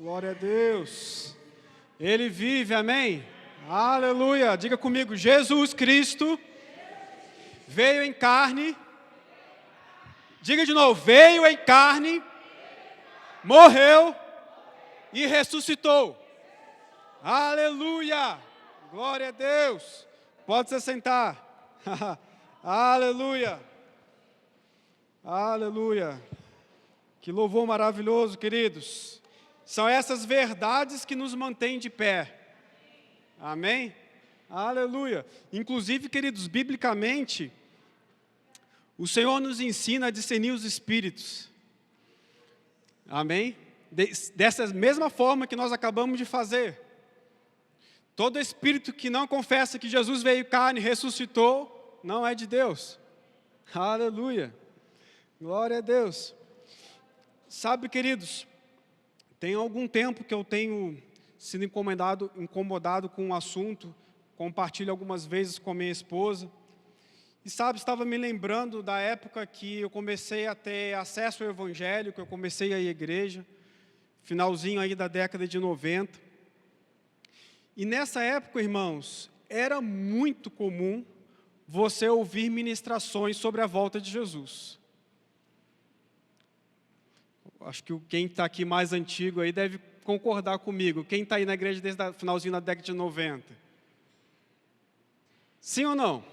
Glória a Deus. Ele vive, amém? Aleluia. Diga comigo, Jesus Cristo veio em carne. Diga de novo, veio em carne, morreu e ressuscitou. Aleluia. Glória a Deus. Pode se sentar. Aleluia. Aleluia. Que louvor maravilhoso, queridos. São essas verdades que nos mantêm de pé. Amém? Aleluia. Inclusive, queridos, biblicamente, o Senhor nos ensina a discernir os espíritos. Amém? Dessa mesma forma que nós acabamos de fazer. Todo espírito que não confessa que Jesus veio em carne e ressuscitou, não é de Deus. Aleluia. Glória a Deus. Sabe, queridos, tem algum tempo que eu tenho sido incomodado com um assunto, compartilho algumas vezes com a minha esposa. E sabe, estava me lembrando da época que eu comecei a ter acesso ao Evangelho, que eu comecei a ir à igreja, finalzinho aí da década de 90. E nessa época, irmãos, era muito comum você ouvir ministrações sobre a volta de Jesus. Acho que quem está aqui mais antigo aí deve concordar comigo. Quem está aí na igreja desde o finalzinho da década de 90? Sim ou não?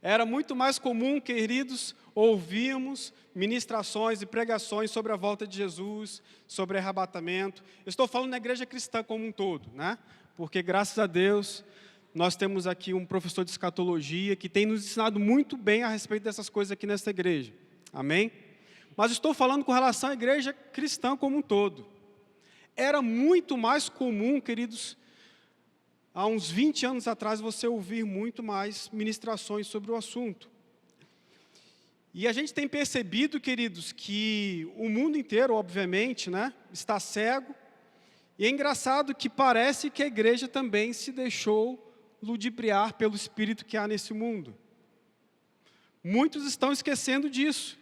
Era muito mais comum, queridos, ouvirmos ministrações e pregações sobre a volta de Jesus, sobre arrebatamento. Eu estou falando na igreja cristã como um todo, né? Porque, graças a Deus, nós temos aqui um professor de escatologia que tem nos ensinado muito bem a respeito dessas coisas aqui nessa igreja. Amém? Mas estou falando com relação à igreja cristã como um todo. Era muito mais comum, queridos, há uns 20 anos atrás, você ouvir muito mais ministrações sobre o assunto. E a gente tem percebido, queridos, que o mundo inteiro, obviamente, né, está cego. E é engraçado que parece que a igreja também se deixou ludibriar pelo espírito que há nesse mundo. Muitos estão esquecendo disso.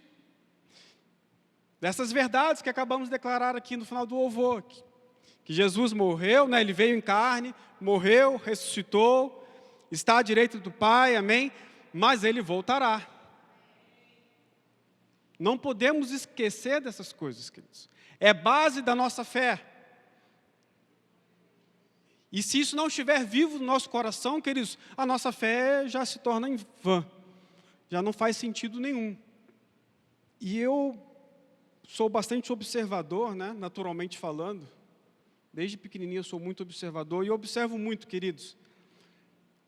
Dessas verdades que acabamos de declarar aqui no final do louvor. Que Jesus morreu, né? Ele veio em carne, morreu, ressuscitou, está à direita do Pai, amém? Mas Ele voltará. Não podemos esquecer dessas coisas, queridos. É base da nossa fé. E se isso não estiver vivo no nosso coração, queridos, a nossa fé já se torna em vã. Já não faz sentido nenhum. E eu sou bastante observador, né? Naturalmente falando. Desde pequenininho eu sou muito observador e observo muito, queridos.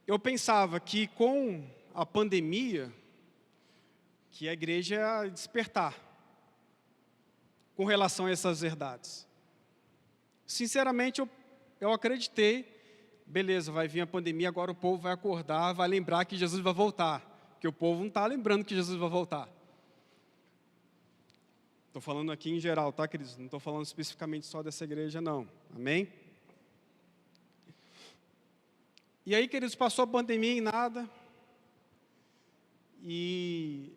Eu pensava que com a pandemia, que a igreja ia despertar com relação a essas verdades. Sinceramente, eu acreditei, beleza, vai vir a pandemia, agora o povo vai acordar, vai lembrar que Jesus vai voltar. Porque o povo não está lembrando que Jesus vai voltar. Estou falando aqui em geral, tá, queridos? Não estou falando especificamente só dessa igreja, não. Amém? E aí, queridos, passou a pandemia e nada. E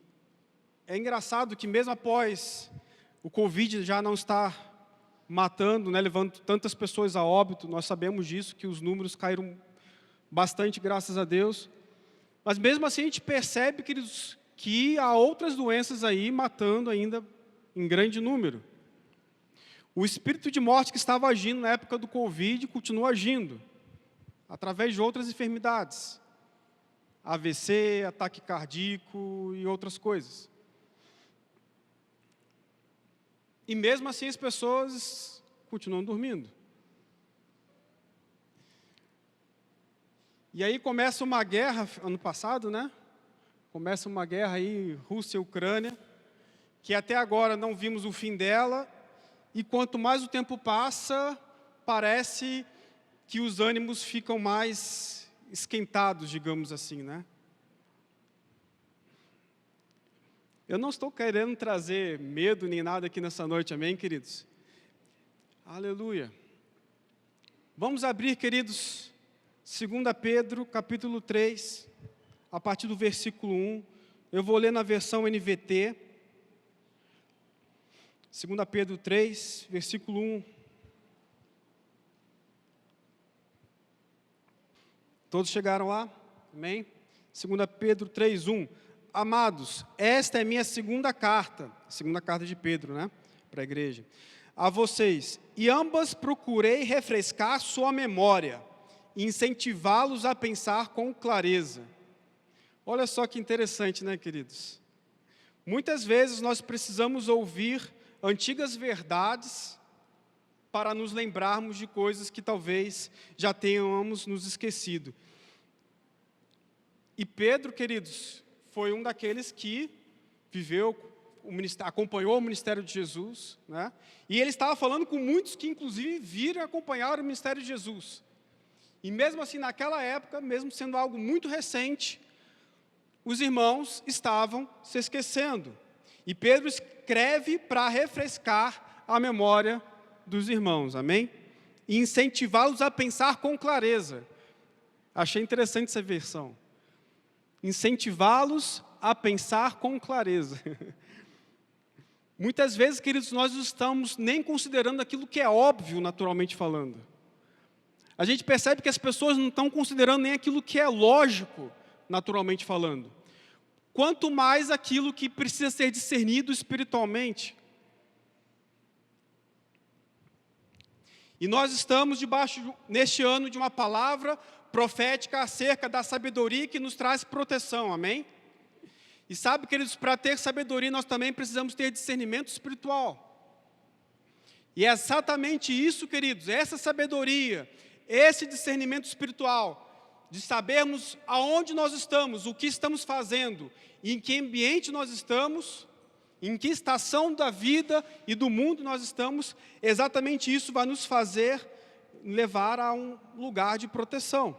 é engraçado que mesmo após o Covid já não estar matando, né, levando tantas pessoas a óbito, nós sabemos disso, que os números caíram bastante, graças a Deus. Mas mesmo assim a gente percebe, queridos, que há outras doenças aí matando ainda em grande número. O espírito de morte que estava agindo na época do Covid continua agindo, através de outras enfermidades. AVC, ataque cardíaco e outras coisas. E mesmo assim as pessoas continuam dormindo. E aí começa uma guerra, ano passado, né? Começa uma guerra aí, Rússia e Ucrânia, que até agora não vimos o fim dela, e quanto mais o tempo passa, parece que os ânimos ficam mais esquentados, digamos assim, né? Eu não estou querendo trazer medo nem nada aqui nessa noite, amém, queridos? Aleluia. Vamos abrir, queridos, 2 Pedro, capítulo 3, a partir do versículo 1. Eu vou ler na versão NVT. 2 Pedro 3, versículo 1. Todos chegaram lá? Amém? 2 Pedro 3, 1. Amados, esta é minha segunda carta de Pedro, né? Para a igreja. A vocês, e ambas procurei refrescar sua memória, e incentivá-los a pensar com clareza. Olha só que interessante, né, queridos? Muitas vezes nós precisamos ouvir antigas verdades para nos lembrarmos de coisas que talvez já tenhamos nos esquecido. E Pedro, queridos, foi um daqueles que viveu, acompanhou o ministério de Jesus, né? E ele estava falando com muitos que, inclusive, viram acompanhar o ministério de Jesus. E mesmo assim, naquela época, mesmo sendo algo muito recente, os irmãos estavam se esquecendo. E Pedro escreve para refrescar a memória dos irmãos, amém? E incentivá-los a pensar com clareza. Achei interessante essa versão. Incentivá-los a pensar com clareza. Muitas vezes, queridos, nós não estamos nem considerando aquilo que é óbvio, naturalmente falando. A gente percebe que as pessoas não estão considerando nem aquilo que é lógico, naturalmente falando. Quanto mais aquilo que precisa ser discernido espiritualmente. E nós estamos neste ano, de uma palavra profética acerca da sabedoria que nos traz proteção, amém? E sabe, queridos, para ter sabedoria, nós também precisamos ter discernimento espiritual. E é exatamente isso, queridos, essa sabedoria, esse discernimento espiritual, de sabermos aonde nós estamos, o que estamos fazendo, em que ambiente nós estamos, em que estação da vida e do mundo nós estamos, exatamente isso vai nos fazer levar a um lugar de proteção.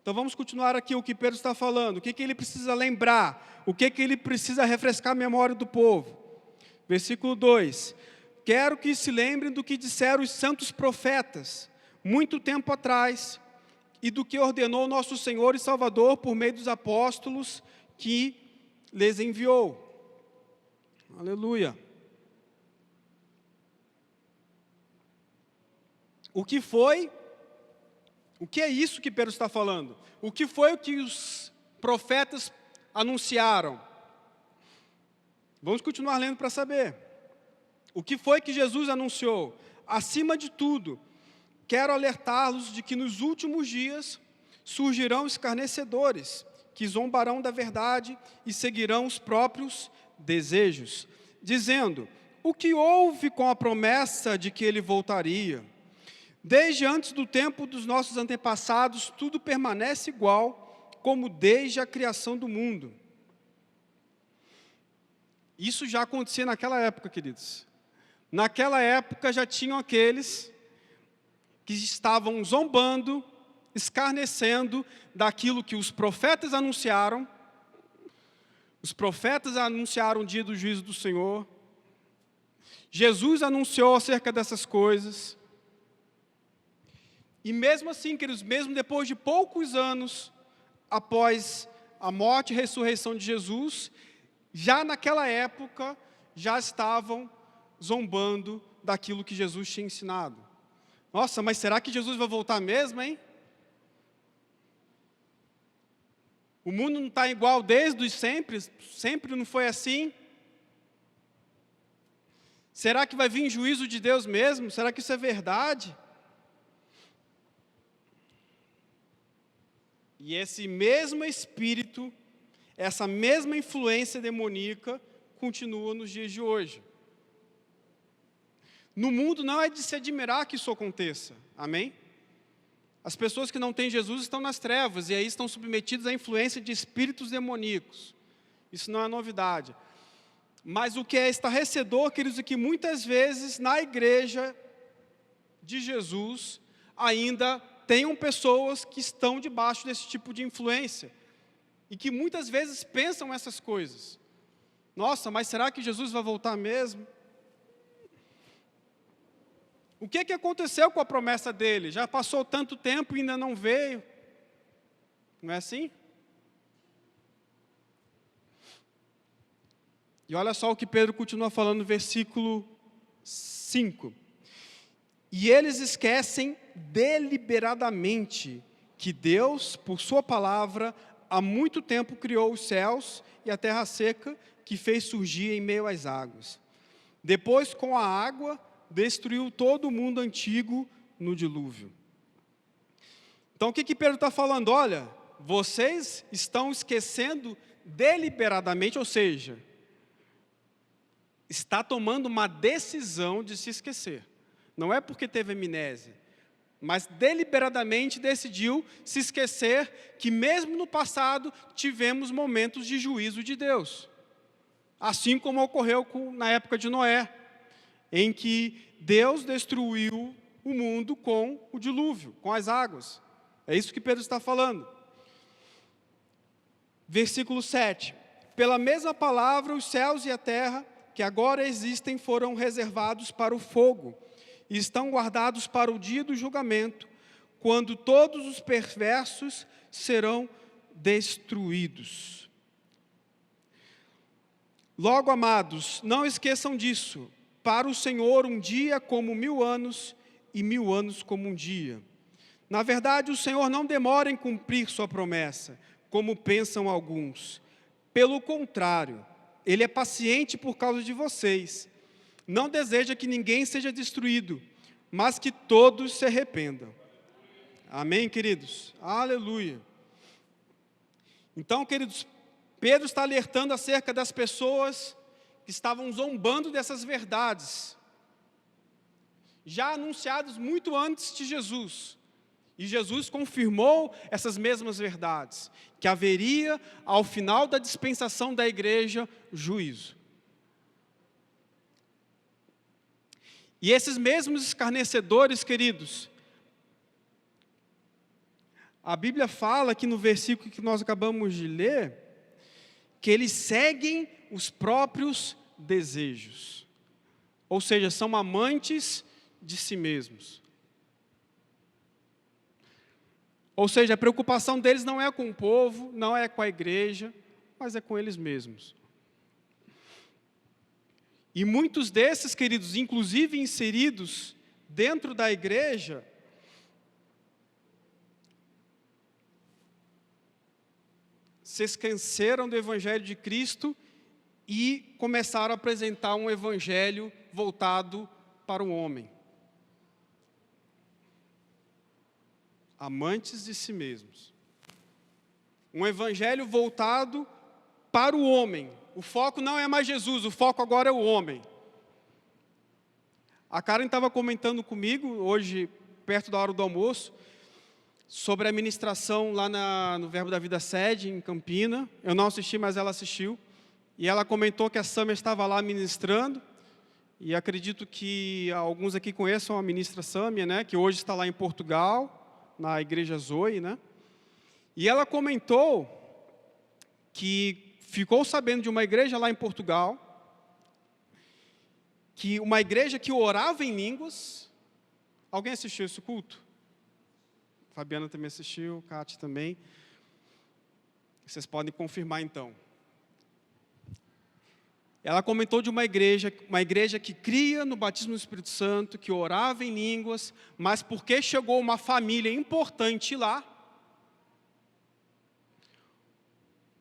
Então vamos continuar aqui o que Pedro está falando, o que ele precisa lembrar, o que ele precisa refrescar a memória do povo. Versículo 2, quero que se lembrem do que disseram os santos profetas, muito tempo atrás, e do que ordenou nosso Senhor e Salvador por meio dos apóstolos que lhes enviou. Aleluia. O que é isso que Pedro está falando? O que foi o que os profetas anunciaram? Vamos continuar lendo para saber. O que foi que Jesus anunciou? Acima de tudo, quero alertá-los de que nos últimos dias surgirão escarnecedores, que zombarão da verdade e seguirão os próprios desejos, dizendo, o que houve com a promessa de que ele voltaria? Desde antes do tempo dos nossos antepassados, tudo permanece igual, como desde a criação do mundo. Isso já acontecia naquela época, queridos. Naquela época já tinham aqueles que estavam zombando, escarnecendo daquilo que os profetas anunciaram. Os profetas anunciaram o dia do juízo do Senhor. Jesus anunciou acerca dessas coisas. E mesmo assim, queridos, mesmo depois de poucos anos após a morte e ressurreição de Jesus, já naquela época, já estavam zombando daquilo que Jesus tinha ensinado. Nossa, mas será que Jesus vai voltar mesmo, hein? O mundo não está igual desde sempre? Sempre não foi assim? Será que vai vir juízo de Deus mesmo? Será que isso é verdade? E esse mesmo espírito, essa mesma influência demoníaca, continua nos dias de hoje. No mundo não é de se admirar que isso aconteça, amém? As pessoas que não têm Jesus estão nas trevas, e aí estão submetidas à influência de espíritos demoníacos. Isso não é novidade. Mas o que é estarrecedor, queridos, é que muitas vezes na igreja de Jesus, ainda tenham pessoas que estão debaixo desse tipo de influência, e que muitas vezes pensam essas coisas. Nossa, mas será que Jesus vai voltar mesmo? O que aconteceu com a promessa dele? Já passou tanto tempo e ainda não veio. Não é assim? E olha só o que Pedro continua falando no versículo 5. E eles esquecem deliberadamente que Deus, por sua palavra, há muito tempo criou os céus e a terra seca, que fez surgir em meio às águas. Depois, com a água, destruiu todo o mundo antigo no dilúvio. Então, o que Pedro está falando? Olha, vocês estão esquecendo deliberadamente, ou seja, está tomando uma decisão de se esquecer. Não é porque teve amnésia, mas deliberadamente decidiu se esquecer que mesmo no passado tivemos momentos de juízo de Deus. Assim como ocorreu na época de Noé, em que Deus destruiu o mundo com o dilúvio, com as águas. É isso que Pedro está falando. Versículo 7. Pela mesma palavra, os céus e a terra, que agora existem, foram reservados para o fogo, e estão guardados para o dia do julgamento, quando todos os perversos serão destruídos. Logo, amados, não esqueçam disso. Para o Senhor, um dia é como 1000 anos, e 1000 anos como um dia. Na verdade, o Senhor não demora em cumprir sua promessa, como pensam alguns. Pelo contrário, Ele é paciente por causa de vocês. Não deseja que ninguém seja destruído, mas que todos se arrependam. Amém, queridos? Aleluia. Então, queridos, Pedro está alertando acerca das pessoas que estavam zombando dessas verdades, já anunciadas muito antes de Jesus. E Jesus confirmou essas mesmas verdades, que haveria, ao final da dispensação da igreja, juízo. E esses mesmos escarnecedores, queridos, a Bíblia fala aqui no versículo que nós acabamos de ler, que eles seguem os próprios desejos. Ou seja, são amantes de si mesmos. Ou seja, a preocupação deles não é com o povo, não é com a igreja, mas é com eles mesmos. E muitos desses, queridos, inclusive inseridos dentro da igreja, se esqueceram do Evangelho de Cristo e começaram a apresentar um Evangelho voltado para o homem. Amantes de si mesmos. Um Evangelho voltado para o homem. O foco não é mais Jesus, o foco agora é o homem. A Karen estava comentando comigo, hoje, perto da hora do almoço, sobre a ministração lá no Verbo da Vida Sede, em Campina. Eu não assisti, mas ela assistiu. E ela comentou que a Sâmia estava lá ministrando. E acredito que alguns aqui conheçam a ministra Sâmia, né, que hoje está lá em Portugal, na igreja Zoe, né? E ela comentou que ficou sabendo de uma igreja lá em Portugal, que uma igreja que orava em línguas. Alguém assistiu esse culto? Fabiana também assistiu, Cátia também. Vocês podem confirmar então. Ela comentou de uma igreja que cria no batismo do Espírito Santo, que orava em línguas, mas porque chegou uma família importante lá,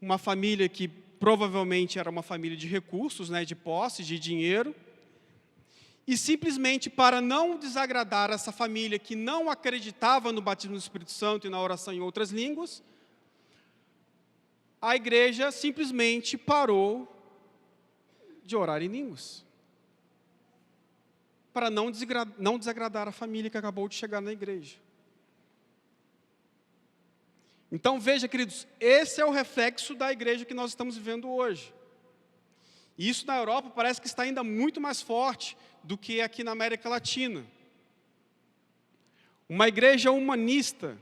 uma família que provavelmente era uma família de recursos, né, de posse, de dinheiro, e simplesmente para não desagradar essa família que não acreditava no batismo do Espírito Santo e na oração em outras línguas, a igreja simplesmente parou de orar em línguas, para não desagradar a família que acabou de chegar na igreja. Então veja, queridos, esse é o reflexo da igreja que nós estamos vivendo hoje. E isso na Europa parece que está ainda muito mais forte do que aqui na América Latina. Uma igreja humanista,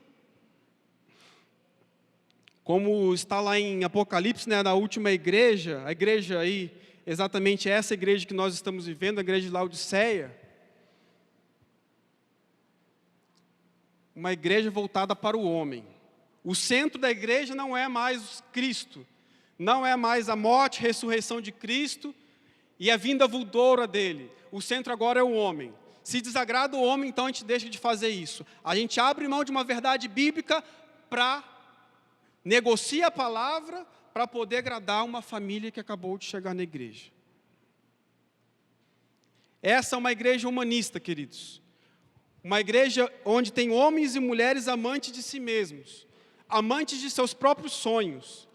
como está lá em Apocalipse, né, na última igreja, a igreja aí, exatamente essa igreja que nós estamos vivendo, a igreja de Laodiceia, uma igreja voltada para o homem. O centro da igreja não é mais Cristo, Não é mais a morte, a ressurreição de Cristo e a vinda vindoura dele. O centro agora é o homem. Se desagrada o homem, então a gente deixa de fazer isso. A gente abre mão de uma verdade bíblica para negociar a palavra para poder agradar uma família que acabou de chegar na igreja. Essa é uma igreja humanista, queridos. Uma igreja onde tem homens e mulheres amantes de si mesmos, amantes de seus próprios sonhos.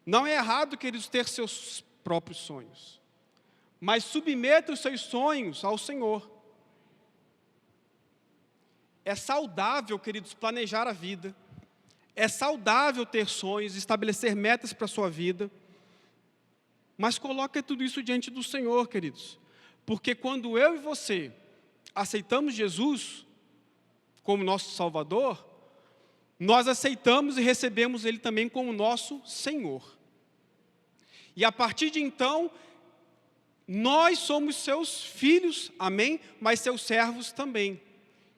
Não é errado, queridos, ter seus próprios sonhos, mas submeta os seus sonhos ao Senhor. É saudável, queridos, planejar a vida. É saudável ter sonhos, estabelecer metas para a sua vida. Mas coloque tudo isso diante do Senhor, queridos. Porque quando eu e você aceitamos Jesus como nosso Salvador, nós aceitamos e recebemos Ele também como nosso Senhor. E a partir de então, nós somos seus filhos, amém? Mas seus servos também.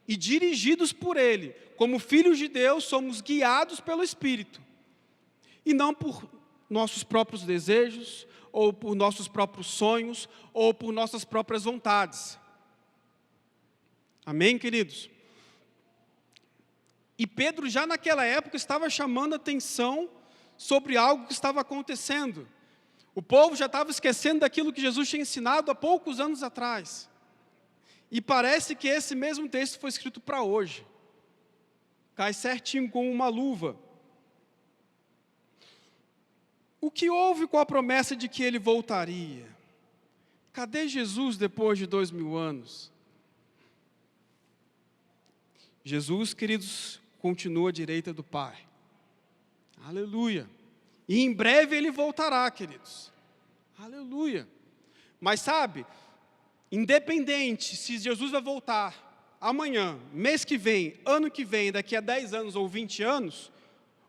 E dirigidos por Ele. Como filhos de Deus, somos guiados pelo Espírito. E não por nossos próprios desejos, ou por nossos próprios sonhos, ou por nossas próprias vontades. Amém, queridos? E Pedro já naquela época estava chamando a atenção sobre algo que estava acontecendo. O povo já estava esquecendo daquilo que Jesus tinha ensinado há poucos anos atrás. E parece que esse mesmo texto foi escrito para hoje. Cai certinho como uma luva. O que houve com a promessa de que Ele voltaria? Cadê Jesus depois de 2000 anos? Jesus, queridos, continua à direita do Pai. Aleluia. E em breve Ele voltará, queridos. Aleluia. Mas sabe, independente se Jesus vai voltar amanhã, mês que vem, ano que vem, daqui a 10 anos ou 20 anos,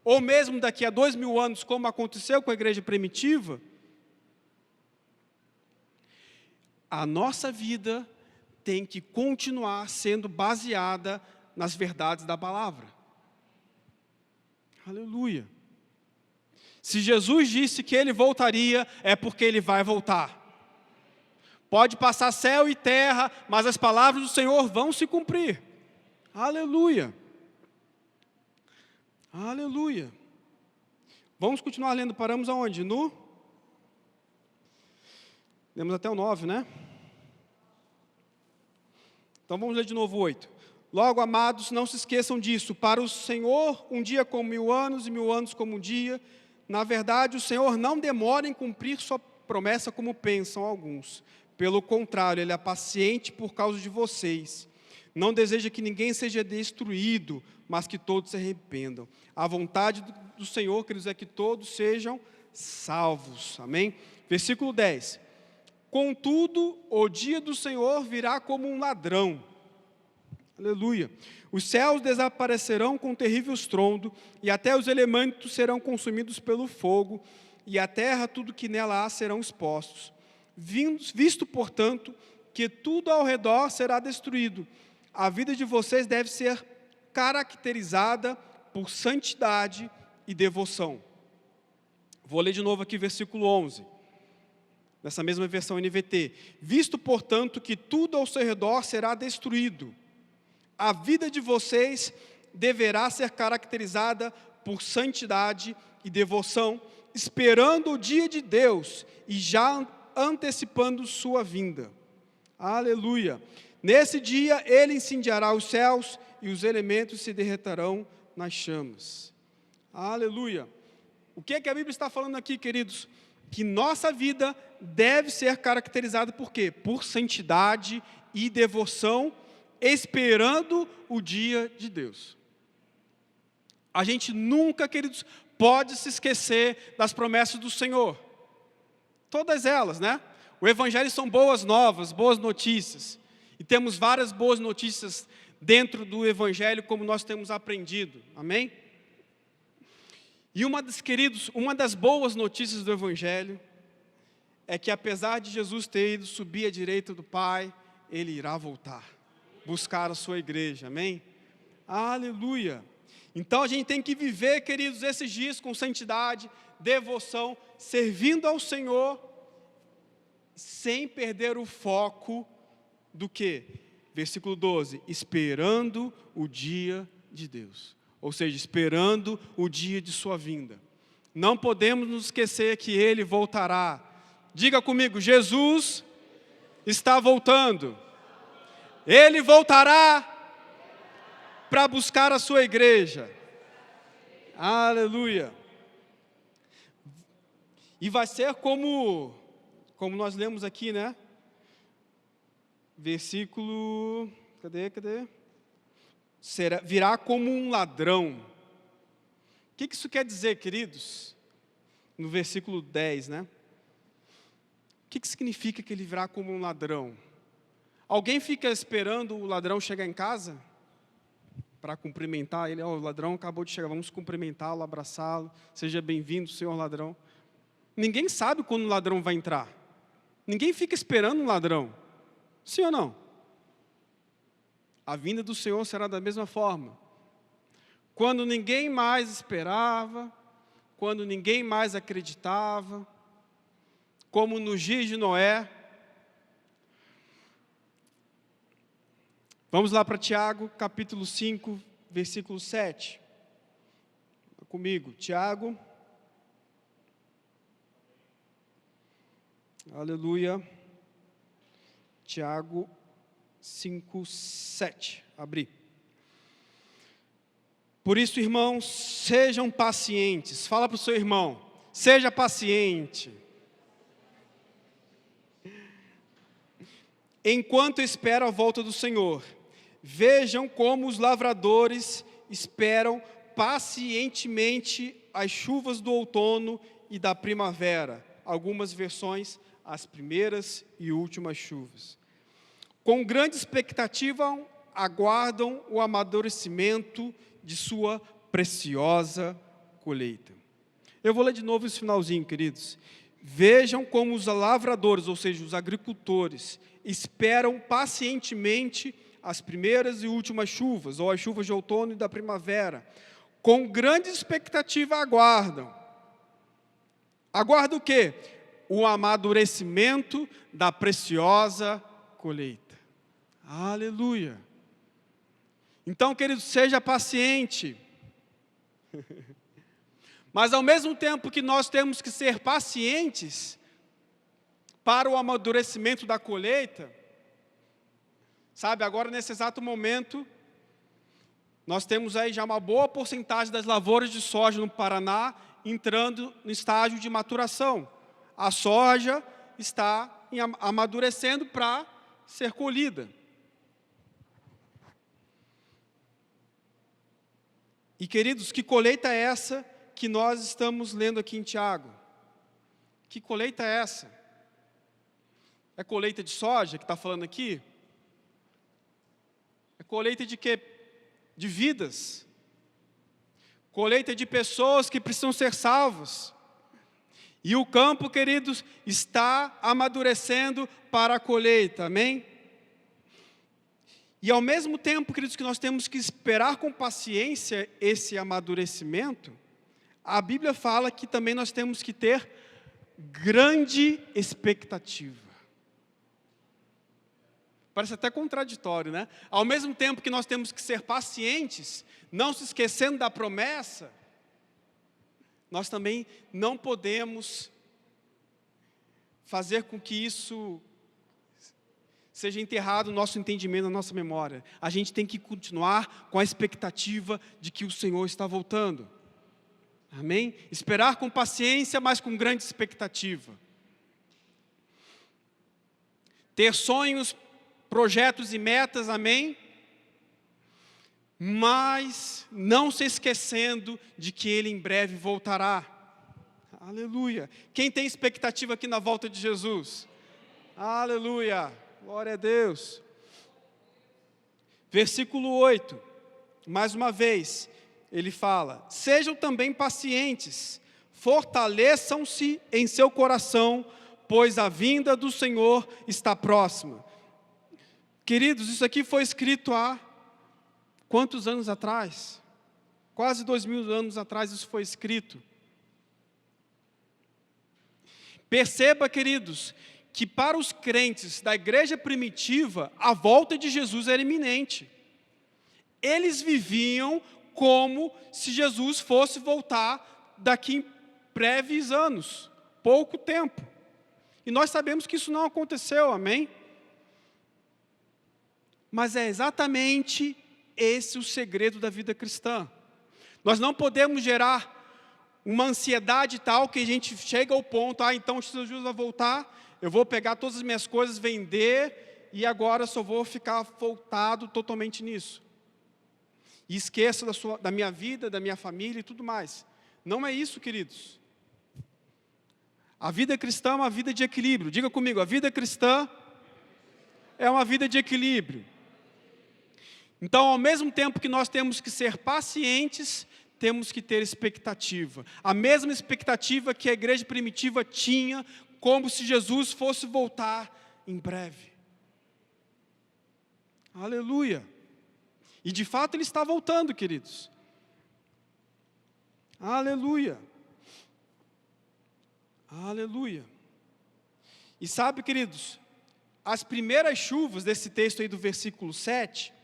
ou mesmo daqui a 2000 anos, como aconteceu com a igreja primitiva, a nossa vida tem que continuar sendo baseada nas verdades da palavra. Aleluia. Se Jesus disse que Ele voltaria, é porque Ele vai voltar. Pode passar céu e terra, mas as palavras do Senhor vão se cumprir. Aleluia. Aleluia. Vamos continuar lendo, paramos aonde? Lemos até o 9, né? Então vamos ler de novo o 8. Logo, amados, não se esqueçam disso. Para o Senhor, um dia como 1000 anos, e 1000 anos como um dia. Na verdade, o Senhor não demora em cumprir sua promessa como pensam alguns. Pelo contrário, Ele é paciente por causa de vocês. Não deseja que ninguém seja destruído, mas que todos se arrependam. A vontade do Senhor, queridos, é que todos sejam salvos. Amém? Versículo 10. Contudo, o dia do Senhor virá como um ladrão. Aleluia. Os céus desaparecerão com terrível estrondo, e até os elementos serão consumidos pelo fogo, e a terra, tudo que nela há, serão expostos. Visto, portanto, que tudo ao redor será destruído, a vida de vocês deve ser caracterizada por santidade e devoção. Vou ler de novo aqui versículo 11, nessa mesma versão NVT. Visto, portanto, que tudo ao seu redor será destruído, a vida de vocês deverá ser caracterizada por santidade e devoção, esperando o dia de Deus e já antecipando sua vinda. Aleluia. Nesse dia Ele incendiará os céus e os elementos se derreterão nas chamas. Aleluia. O que é que a Bíblia está falando aqui, queridos? Que nossa vida deve ser caracterizada por quê? Por santidade e devoção, esperando o dia de Deus. A gente nunca, queridos, pode se esquecer das promessas do Senhor. Todas elas, né? O Evangelho são boas novas, boas notícias. E temos várias boas notícias dentro do Evangelho, como nós temos aprendido. Amém? E uma das boas notícias do Evangelho é que, apesar de Jesus ter ido subir à direita do Pai, Ele irá voltar, buscar a sua igreja. Amém? Aleluia! Então a gente tem que viver, queridos, esses dias com santidade, devoção, servindo ao Senhor, sem perder o foco do quê? Versículo 12, esperando o dia de Deus. Ou seja, esperando o dia de sua vinda. Não podemos nos esquecer que Ele voltará. Diga comigo, Jesus está voltando. Ele voltará para buscar a sua igreja. Aleluia. E vai ser como nós lemos aqui, né? Versículo, cadê? Virá como um ladrão. O que isso quer dizer, queridos? No versículo 10, né? O que significa que ele virá como um ladrão? Alguém fica esperando o ladrão chegar em casa para cumprimentar ele? O ladrão acabou de chegar, vamos cumprimentá-lo, abraçá-lo. Seja bem-vindo, senhor ladrão. Ninguém sabe quando o ladrão vai entrar. Ninguém fica esperando um ladrão. Sim ou não? A vinda do Senhor será da mesma forma. Quando ninguém mais esperava, quando ninguém mais acreditava, como nos dias de Noé. Vamos lá para Tiago, capítulo 5, versículo 7. Comigo, Tiago. Aleluia. Tiago 5, 7. Abri. Por isso, irmãos, sejam pacientes. Fala para o seu irmão, seja paciente. Enquanto espera a volta do Senhor, vejam como os lavradores esperam pacientemente as chuvas do outono e da primavera. Algumas versões, as primeiras e últimas chuvas. Com grande expectativa, aguardam o amadurecimento de sua preciosa colheita. Eu vou ler de novo esse finalzinho, queridos. Vejam como os lavradores, ou seja, os agricultores, esperam pacientemente as primeiras e últimas chuvas, ou as chuvas de outono e da primavera. Com grande expectativa aguardam. Aguarda o quê? O amadurecimento da preciosa colheita. Aleluia. Então, queridos, seja paciente. Mas ao mesmo tempo que nós temos que ser pacientes para o amadurecimento da colheita, sabe, agora nesse exato momento, nós temos aí já uma boa porcentagem das lavouras de soja no Paraná entrando no estágio de maturação. A soja está amadurecendo para ser colhida. E, queridos, que colheita é essa que nós estamos lendo aqui em Tiago? Que colheita é essa? É colheita de soja que está falando aqui? É colheita de quê? De vidas. Colheita de pessoas que precisam ser salvas. E o campo, queridos, está amadurecendo para a colheita, amém? E ao mesmo tempo, queridos, que nós temos que esperar com paciência esse amadurecimento, a Bíblia fala que também nós temos que ter grande expectativa. Parece até contraditório, né? Ao mesmo tempo que nós temos que ser pacientes, não se esquecendo da promessa, nós também não podemos fazer com que isso seja enterrado no nosso entendimento, na nossa memória. A gente tem que continuar com a expectativa de que o Senhor está voltando. Amém? Esperar com paciência, mas com grande expectativa. Ter sonhos, projetos e metas, amém? Mas não se esquecendo de que Ele em breve voltará. Aleluia. Quem tem expectativa aqui na volta de Jesus? Aleluia. Glória a Deus. Versículo 8. Mais uma vez, ele fala: sejam também pacientes, fortaleçam-se em seu coração, pois a vinda do Senhor está próxima. Queridos, isso aqui foi escrito há quantos anos atrás? Quase 2000 anos atrás isso foi escrito. Perceba, queridos, que para os crentes da igreja primitiva, a volta de Jesus era iminente. Eles viviam como se Jesus fosse voltar daqui em breves anos, pouco tempo. E nós sabemos que isso não aconteceu, amém? Mas é exatamente esse o segredo da vida cristã. Nós não podemos gerar uma ansiedade tal que a gente chega ao ponto, então Jesus vai voltar, eu vou pegar todas as minhas coisas, vender, e agora só vou ficar voltado totalmente nisso. E esqueça da minha vida, da minha família e tudo mais. Não é isso, queridos. A vida cristã é uma vida de equilíbrio. Diga comigo, a vida cristã é uma vida de equilíbrio. Então, ao mesmo tempo que nós temos que ser pacientes, temos que ter expectativa. A mesma expectativa que a igreja primitiva tinha, como se Jesus fosse voltar em breve. Aleluia. E de fato ele está voltando, queridos. Aleluia. Aleluia. E sabe, queridos, as primeiras chuvas desse texto aí do versículo 7,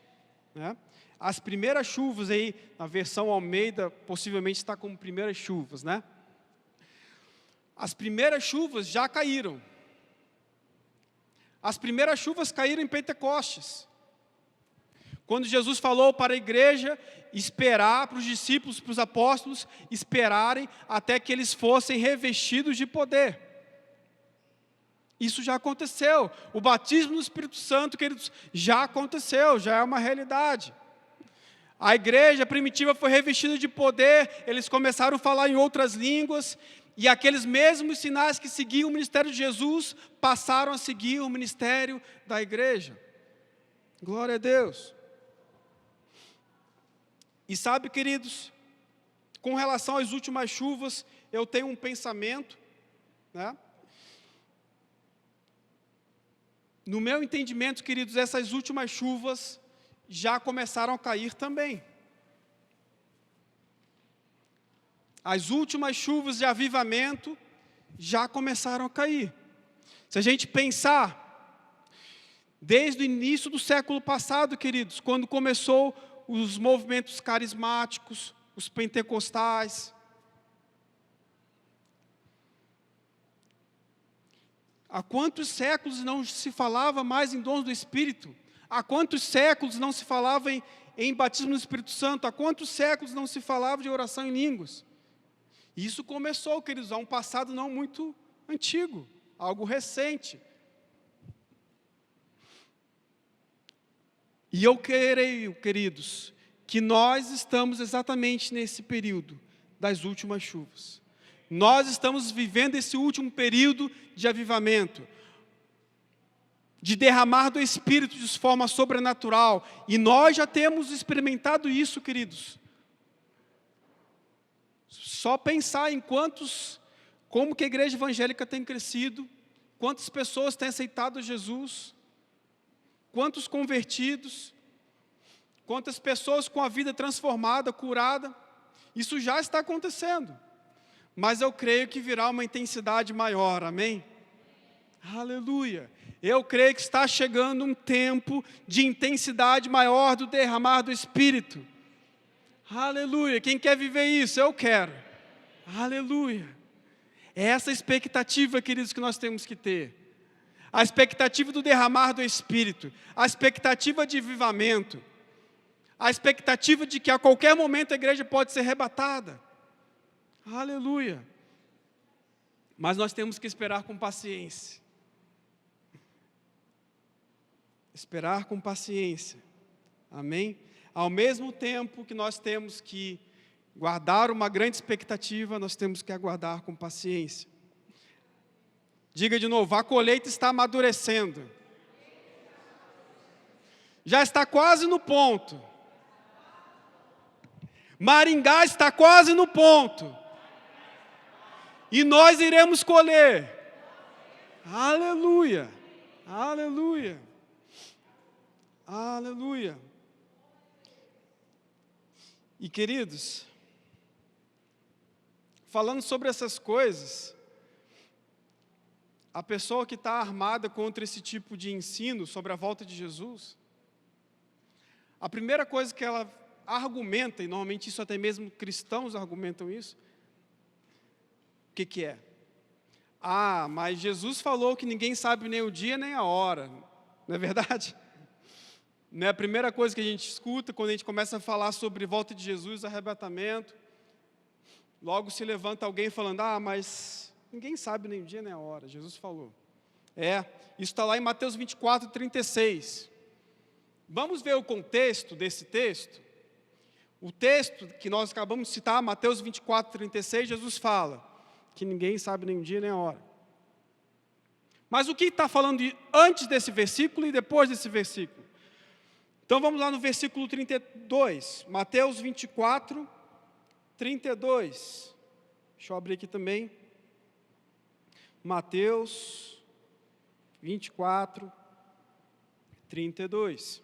né? As primeiras chuvas aí, na versão Almeida, possivelmente está como primeiras chuvas, né? As primeiras chuvas já caíram. As primeiras chuvas caíram em Pentecostes. Quando Jesus falou para a igreja esperar, para os discípulos, para os apóstolos, esperarem até que eles fossem revestidos de poder. Isso já aconteceu. O batismo no Espírito Santo, queridos, já aconteceu, já é uma realidade. A igreja primitiva foi revestida de poder, eles começaram a falar em outras línguas, e aqueles mesmos sinais que seguiam o ministério de Jesus, passaram a seguir o ministério da igreja. Glória a Deus. E sabe, queridos, com relação às últimas chuvas, eu tenho um pensamento, né? No meu entendimento, queridos, essas últimas chuvas já começaram a cair também. As últimas chuvas de avivamento já começaram a cair. Se a gente pensar, desde o início do século passado, queridos, quando começou os movimentos carismáticos, os pentecostais, há quantos séculos não se falava mais em dons do Espírito? Há quantos séculos não se falava em batismo no Espírito Santo? Há quantos séculos não se falava de oração em línguas? Isso começou, queridos, há um passado não muito antigo, algo recente. E eu creio, queridos, que nós estamos exatamente nesse período das últimas chuvas. Nós estamos vivendo esse último período de avivamento, de derramar do Espírito de forma sobrenatural. E nós já temos experimentado isso, queridos. Só pensar em como que a igreja evangélica tem crescido, quantas pessoas têm aceitado Jesus, quantos convertidos, quantas pessoas com a vida transformada, curada. Isso já está acontecendo. Mas eu creio que virá uma intensidade maior, amém? Aleluia. Eu creio que está chegando um tempo de intensidade maior do derramar do Espírito. Aleluia. Quem quer viver isso? Eu quero. Aleluia. É essa expectativa, queridos, que nós temos que ter. A expectativa do derramar do Espírito. A expectativa de avivamento. A expectativa de que a qualquer momento a igreja pode ser arrebatada. Aleluia. Mas nós temos que esperar com paciência. Esperar com paciência. Amém? Ao mesmo tempo que nós temos que guardar uma grande expectativa, nós temos que aguardar com paciência. Diga de novo, a colheita está amadurecendo. Já está quase no ponto. Maringá está quase no ponto. E nós iremos colher. Aleluia. Aleluia. Aleluia. E, queridos, falando sobre essas coisas, a pessoa que está armada contra esse tipo de ensino sobre a volta de Jesus, a primeira coisa que ela argumenta, e normalmente isso até mesmo cristãos argumentam isso, o que é? Ah, mas Jesus falou que ninguém sabe nem o dia nem a hora, não é verdade? Não é a primeira coisa que a gente escuta quando a gente começa a falar sobre volta de Jesus, arrebatamento. Logo se levanta alguém falando, ah, mas ninguém sabe nem o dia nem a hora, Jesus falou. Isso está lá em Mateus 24, 36. Vamos ver o contexto desse texto? O texto que nós acabamos de citar, Mateus 24, 36, Jesus fala que ninguém sabe nem o dia nem a hora. Mas o que está falando antes desse versículo e depois desse versículo? Então vamos lá no versículo 32, Mateus 24, 32. Deixa eu abrir aqui também. Mateus 24, 32.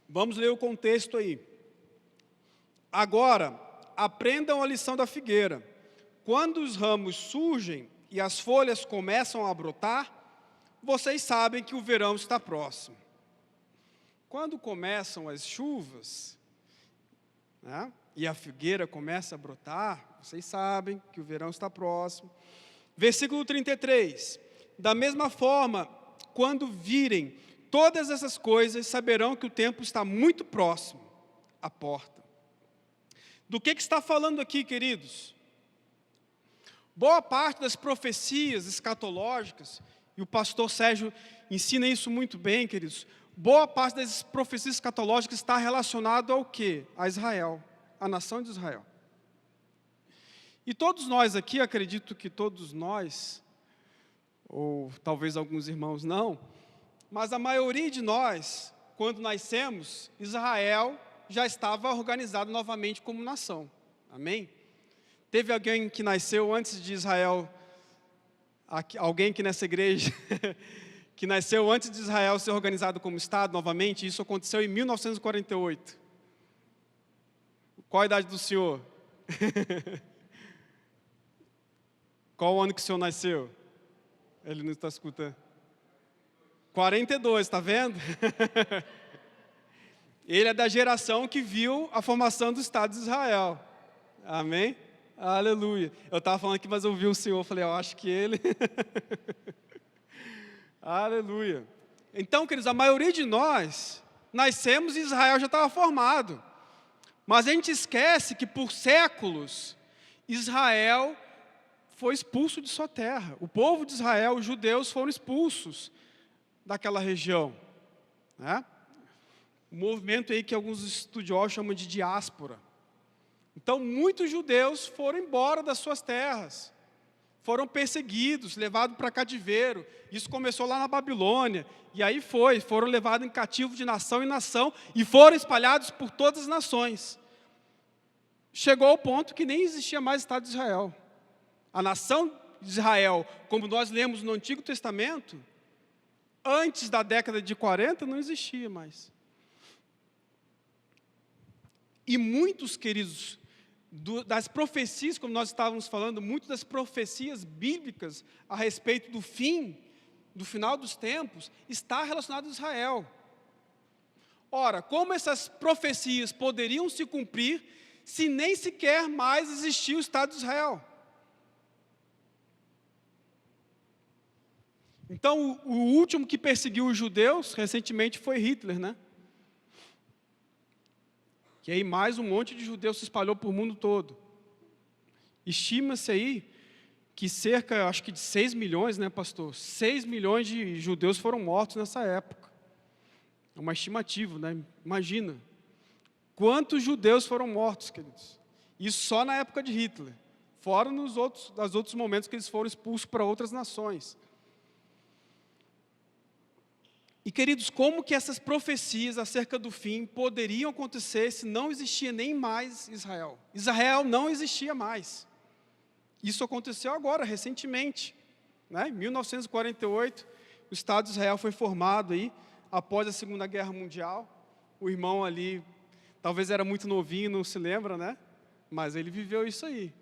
Vamos ler o contexto aí. Agora, aprendam a lição da figueira. Quando os ramos surgem e as folhas começam a brotar, vocês sabem que o verão está próximo. Quando começam as chuvas, né, e a figueira começa a brotar, vocês sabem que o verão está próximo. Versículo 33. Da mesma forma, quando virem todas essas coisas, saberão que o tempo está muito próximo à porta. Do que está falando aqui, queridos? Boa parte das profecias escatológicas, e o pastor Sérgio ensina isso muito bem, queridos. Boa parte das profecias escatológicas está relacionado ao quê? A Israel, a nação de Israel. E todos nós aqui, acredito que todos nós, ou talvez alguns irmãos não, mas a maioria de nós, quando nascemos, Israel já estava organizado novamente como nação. Amém? Teve alguém que nasceu antes de Israel, alguém que nessa igreja, que nasceu antes de Israel ser organizado como Estado novamente? Isso aconteceu em 1948. Qual a idade do senhor? Qual o ano que o senhor nasceu? Ele não está escutando. 42, está vendo? Ele é da geração que viu a formação do Estado de Israel. Amém? Aleluia. Eu estava falando aqui, mas eu vi o senhor, falei, eu acho que ele... Aleluia. Então, queridos, a maioria de nós nascemos e Israel já estava formado. Mas a gente esquece que por séculos Israel foi expulso de sua terra. O povo de Israel, os judeus, foram expulsos daquela região, né? Um movimento aí que alguns estudiosos chamam de diáspora. Então, muitos judeus foram embora das suas terras, foram perseguidos, levados para cativeiro. Isso começou lá na Babilônia, e aí foram levados em cativo de nação em nação, e foram espalhados por todas as nações. Chegou ao ponto que nem existia mais Estado de Israel. A nação de Israel, como nós lemos no Antigo Testamento, antes da década de 40, não existia mais. E muitos, queridos, das profecias, como nós estávamos falando, muitas das profecias bíblicas a respeito do final dos tempos, está relacionado a Israel. Ora, como essas profecias poderiam se cumprir se nem sequer mais existia o Estado de Israel? Então, o último que perseguiu os judeus, recentemente, foi Hitler, né? Que aí mais um monte de judeus se espalhou por o mundo todo. Estima-se aí que cerca, acho que de 6 milhões, né, pastor? 6 milhões de judeus foram mortos nessa época. É uma estimativa, né? Imagina. Quantos judeus foram mortos, queridos? Isso só na época de Hitler. Fora nos outros momentos que eles foram expulsos para outras nações. E, queridos, como que essas profecias acerca do fim poderiam acontecer se não existia nem mais Israel? Israel não existia mais. Isso aconteceu agora, recentemente, né? Em 1948, o Estado de Israel foi formado aí, após a Segunda Guerra Mundial. O irmão ali, talvez era muito novinho, não se lembra, né? Mas ele viveu isso aí.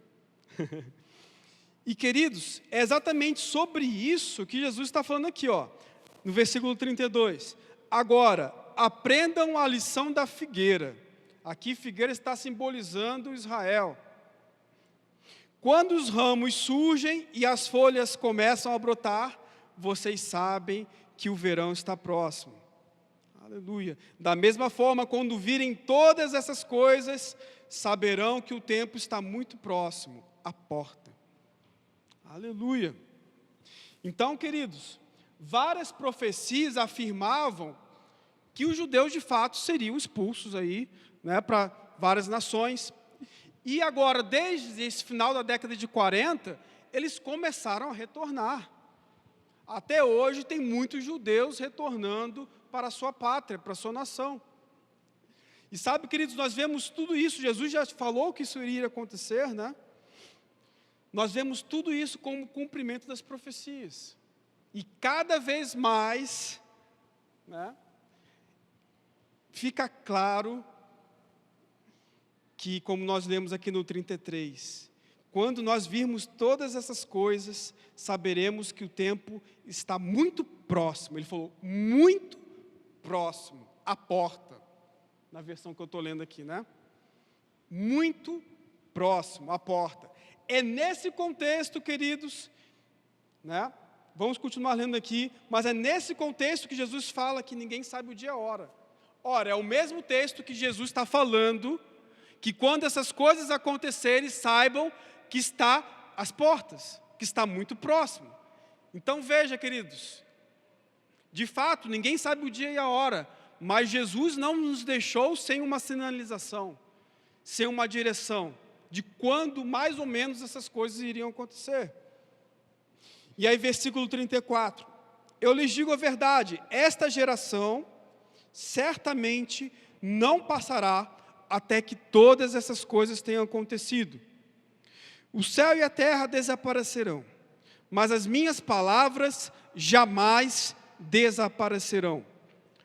E, queridos, é exatamente sobre isso que Jesus está falando aqui, ó, no versículo 32. Agora, aprendam a lição da figueira. Aqui, figueira está simbolizando Israel. Quando os ramos surgem e as folhas começam a brotar, vocês sabem que o verão está próximo. Aleluia. Da mesma forma, quando virem todas essas coisas, saberão que o tempo está muito próximo, à porta. Aleluia. Então, queridos, várias profecias afirmavam que os judeus de fato seriam expulsos aí, né, para várias nações. E agora, desde esse final da década de 40, eles começaram a retornar. Até hoje tem muitos judeus retornando para a sua pátria, para a sua nação. E sabe, queridos, nós vemos tudo isso, Jesus já falou que isso iria acontecer, né? Nós vemos tudo isso como cumprimento das profecias. E cada vez mais, né, fica claro que, como nós lemos aqui no 33, quando nós virmos todas essas coisas, saberemos que o tempo está muito próximo. Ele falou, muito próximo, à porta, na versão que eu estou lendo aqui, né? Muito próximo, à porta. É nesse contexto, queridos, né? Vamos continuar lendo aqui, mas é nesse contexto que Jesus fala que ninguém sabe o dia e a hora. Ora, é o mesmo texto que Jesus está falando, que quando essas coisas acontecerem, saibam que está às portas, que está muito próximo. Então veja, queridos, de fato, ninguém sabe o dia e a hora, mas Jesus não nos deixou sem uma sinalização, sem uma direção, de quando mais ou menos essas coisas iriam acontecer. E aí, versículo 34, eu lhes digo a verdade, esta geração certamente não passará até que todas essas coisas tenham acontecido. O céu e a terra desaparecerão, mas as minhas palavras jamais desaparecerão.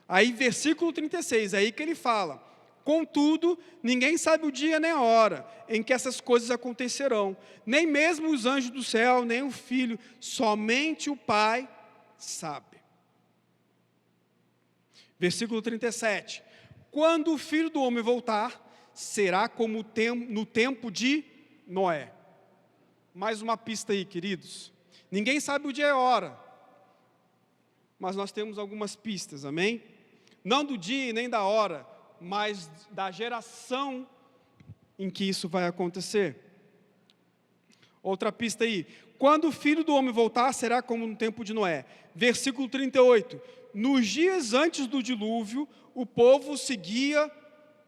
Aí, versículo 36, aí que ele fala, contudo, ninguém sabe o dia nem a hora em que essas coisas acontecerão, nem mesmo os anjos do céu, nem o Filho, somente o Pai sabe. Versículo 37, quando o Filho do Homem voltar, será como no tempo de Noé. Mais uma pista aí, queridos. Ninguém sabe o dia e a hora, mas nós temos algumas pistas, amém? Não do dia e nem da hora, mas da geração em que isso vai acontecer. Outra pista aí, quando o Filho do Homem voltar, será como no tempo de Noé. Versículo 38, nos dias antes do dilúvio, o povo seguia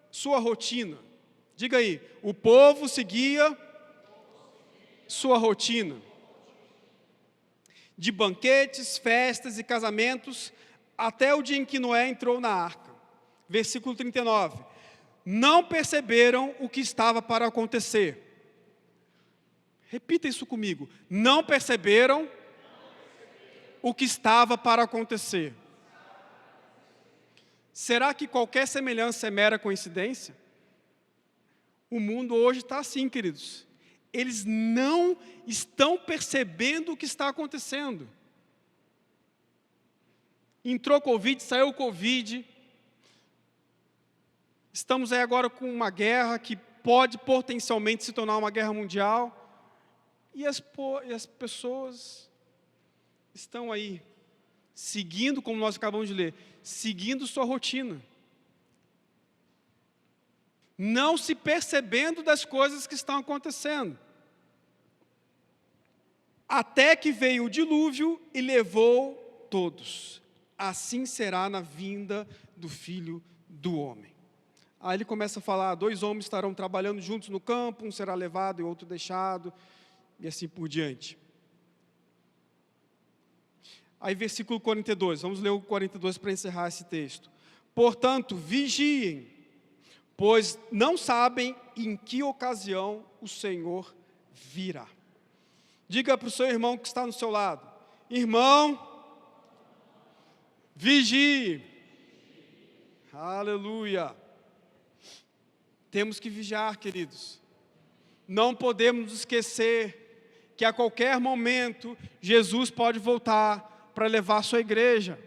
sua rotina. Diga aí, o povo seguia sua rotina. De banquetes, festas e casamentos, até o dia em que Noé entrou na arca. Versículo 39, não perceberam o que estava para acontecer. Repita isso comigo, não perceberam o que estava para acontecer. Será que qualquer semelhança é mera coincidência? O mundo hoje está assim, queridos. Eles não estão percebendo o que está acontecendo. Entrou Covid, saiu Covid. Estamos aí agora com uma guerra que pode potencialmente se tornar uma guerra mundial. E as pessoas estão aí, seguindo, como nós acabamos de ler, seguindo sua rotina. Não se percebendo das coisas que estão acontecendo. Até que veio o dilúvio e levou todos. Assim será na vinda do Filho do Homem. Aí ele começa a falar, 2 homens estarão trabalhando juntos no campo, um será levado e outro deixado, e assim por diante. Aí versículo 42, vamos ler o 42 para encerrar esse texto. Portanto, vigiem, pois não sabem em que ocasião o Senhor virá. Diga para o seu irmão que está no seu lado, irmão, vigie, Aleluia. Temos que vigiar, queridos. Não podemos esquecer que a qualquer momento Jesus pode voltar para levar a sua igreja.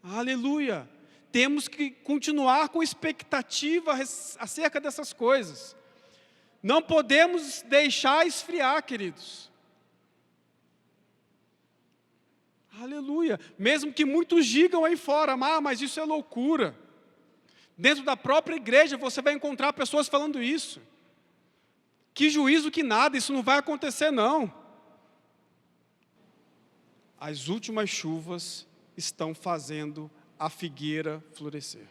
Aleluia. Temos que continuar com expectativa acerca dessas coisas. Não podemos deixar esfriar, queridos. Aleluia. Mesmo que muitos digam aí fora, mas isso é loucura. Dentro da própria igreja você vai encontrar pessoas falando isso. Que juízo que nada, isso não vai acontecer não. As últimas chuvas estão fazendo a figueira florescer.